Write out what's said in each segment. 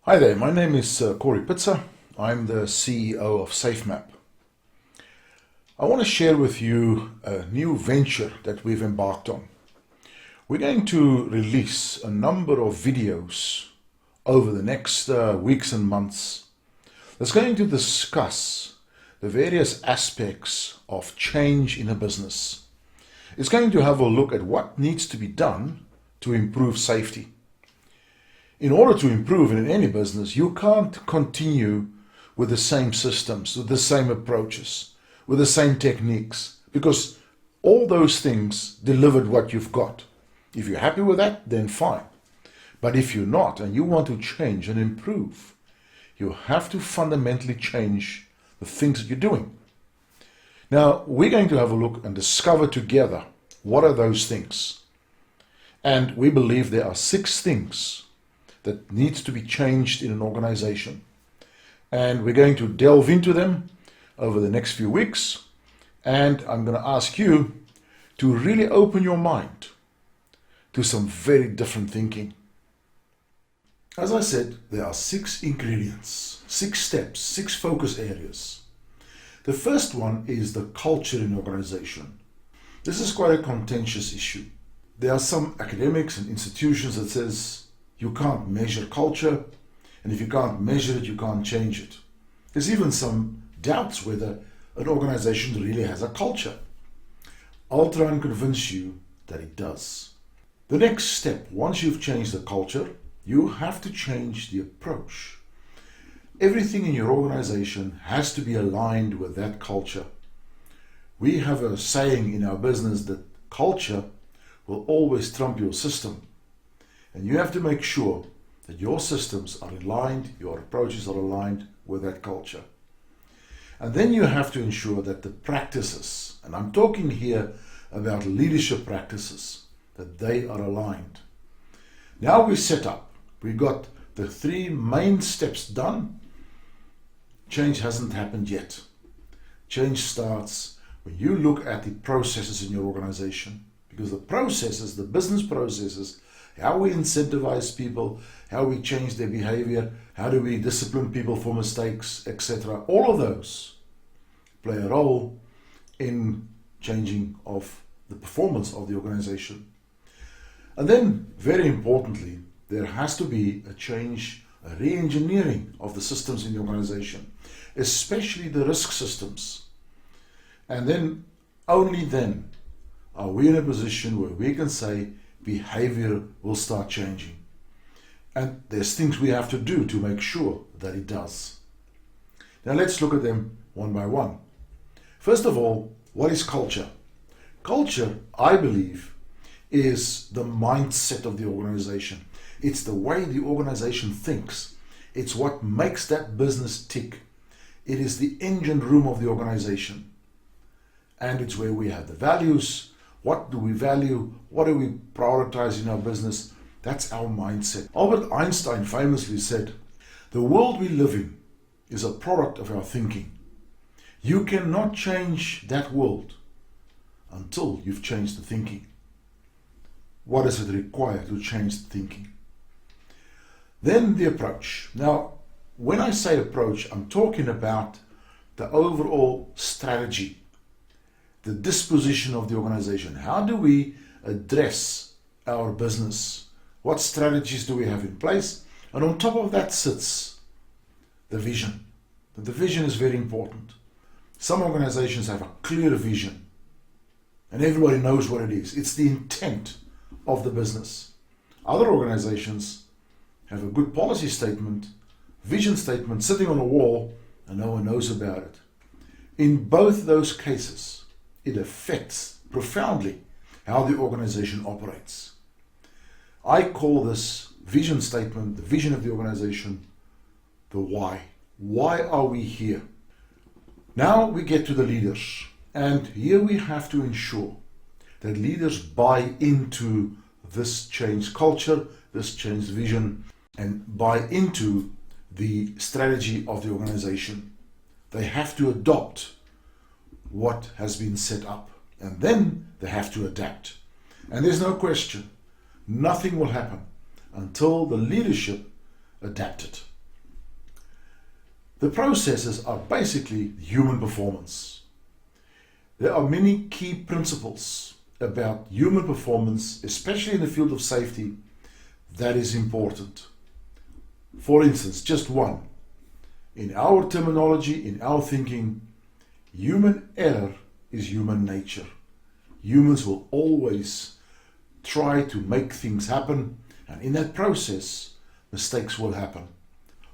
Hi there, my name is Corey Pitzer. I'm the CEO of SafeMap. I want to share with you a new venture that we've embarked on. We're going to release a number of videos over the next weeks and months that's going to discuss the various aspects of change in a business. It's going to have a look at what needs to be done to improve safety. In order to improve in any business, you can't continue with the same systems, with the same approaches, with the same techniques, because all those things delivered what you've got. If you're happy with that, then fine. But if you're not and you want to change and improve, you have to fundamentally change the things that you're doing. Now, we're going to have a look and discover together what are those things. And we believe there are 6 things that needs to be changed in an organization. And we're going to delve into them over the next few weeks. And I'm going to ask you to really open your mind to some very different thinking. As I said, there are 6 ingredients, 6 steps, 6 focus areas. The first one is the culture in the organization. This is quite a contentious issue. There are some academics and institutions that says you can't measure culture, and if you can't measure it, you can't change it. There's even some doubts whether an organization really has a culture. I'll try and convince you that it does. The next step, once you've changed the culture, you have to change the approach. Everything in your organization has to be aligned with that culture. We have a saying in our business that culture will always trump your system. And you have to make sure that your systems are aligned, your approaches are aligned with that culture. And then you have to ensure that the practices, and I'm talking here about leadership practices, that they are aligned. Now we're set up. We got the 3 main steps done. Change hasn't happened yet. Change starts when you look at the processes in your organization. Because the processes, the business processes, how we incentivize people, how we change their behavior, how do we discipline people for mistakes, etc. All of those play a role in changing of the performance of the organization. And then, very importantly, there has to be a change, a re-engineering of the systems in the organization, especially the risk systems. And then, only then, are we in a position where we can say behavior will start changing. And there's things we have to do to make sure that it does. Now let's look at them one by one. First of all, what is culture? Culture, I believe, is the mindset of the organization. It's the way the organization thinks. It's what makes that business tick. It is the engine room of the organization. And it's where we have the values. What do we value? What do we prioritize in our business? That's our mindset. Albert Einstein famously said, "The world we live in is a product of our thinking. You cannot change that world until you've changed the thinking." What does it require to change the thinking? Then the approach. Now, when I say approach, I'm talking about the overall strategy, the disposition of the organization. How do we address our business? What strategies do we have in place? And on top of that sits the vision. The vision is very important. Some organizations have a clear vision and everybody knows what it is. It's the intent of the business. Other organizations have a good policy statement, vision statement sitting on a wall and no one knows about it. In both those cases, it affects profoundly how the organization operates. I call this vision statement, the vision of the organization, the why. Why are we here? Now we get to the leaders. And here we have to ensure that leaders buy into this changed culture, this changed vision, and buy into the strategy of the organization. They have to adopt what has been set up, and then they have to adapt. And there's no question, nothing will happen until the leadership adapt it. The processes are basically human performance. There are many key principles about human performance, especially in the field of safety, that is important. For instance, just one. In our terminology, in our thinking, human error is human nature. Humans will always try to make things happen, and in that process, mistakes will happen.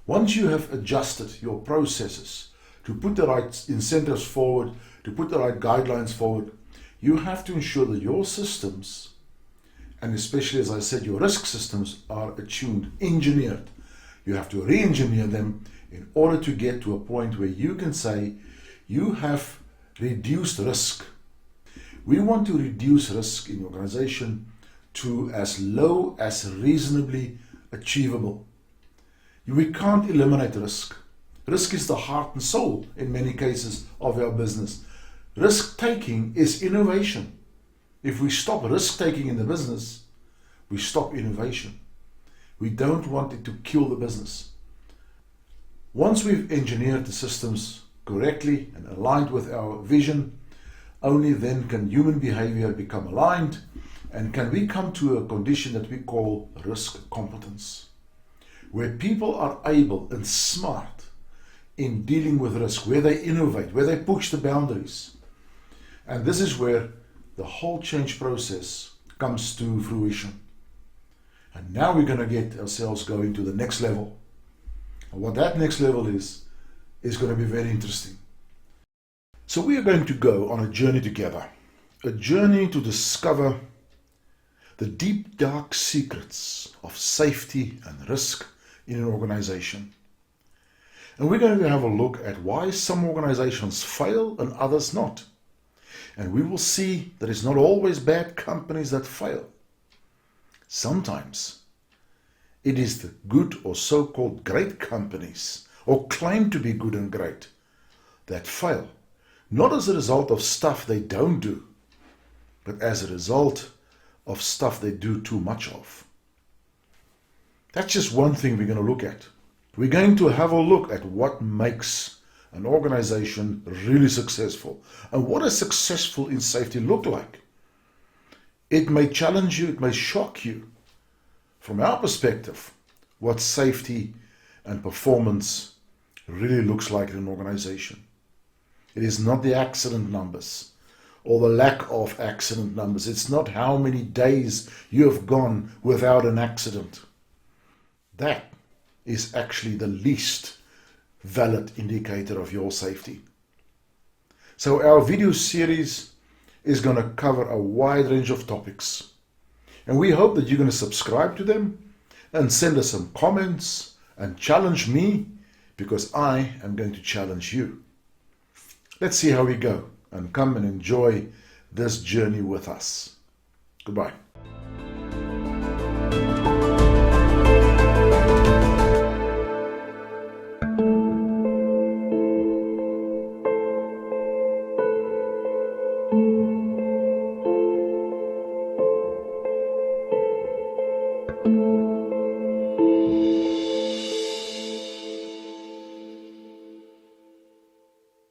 Once you have adjusted your processes to put the right incentives forward, to put the right guidelines forward, you have to ensure that your systems, and especially, as I said, your risk systems, are attuned, engineered. You have to re-engineer them in order to get to a point where you can say you have reduced risk. We want to reduce risk in the organization to as low as reasonably achievable. We can't eliminate risk. Risk is the heart and soul, in many cases, of our business. Risk-taking is innovation. If we stop risk-taking in the business, we stop innovation. We don't want it to kill the business. Once we've engineered the systems correctly and aligned with our vision, only then can human behavior become aligned, and can we come to a condition that we call risk competence, where people are able and smart in dealing with risk, where they innovate, where they push the boundaries. And this is where the whole change process comes to fruition. And now we're going to get ourselves going to the next level. And what that next level is going to be very interesting. So we are going to go on a journey together, a journey to discover the deep, dark secrets of safety and risk in an organization. And we're going to have a look at why some organizations fail and others not. And we will see that it's not always bad companies that fail. Sometimes it is the good or so-called great companies, or claim to be good and great, that fail. Not as a result of stuff they don't do, but as a result of stuff they do too much of. That's just one thing we're going to look at. We're going to have a look at what makes an organization really successful, and what does successful in safety look like. It may challenge you, it may shock you. From our perspective, what safety and performance really looks like in an organization. It is not the accident numbers or the lack of accident numbers. It's not how many days you have gone without an accident. That is actually the least valid indicator of your safety. So our video series is going to cover a wide range of topics. And we hope that you're going to subscribe to them and send us some comments and challenge me, because I am going to challenge you. Let's see how we go, and come and enjoy this journey with us. Goodbye.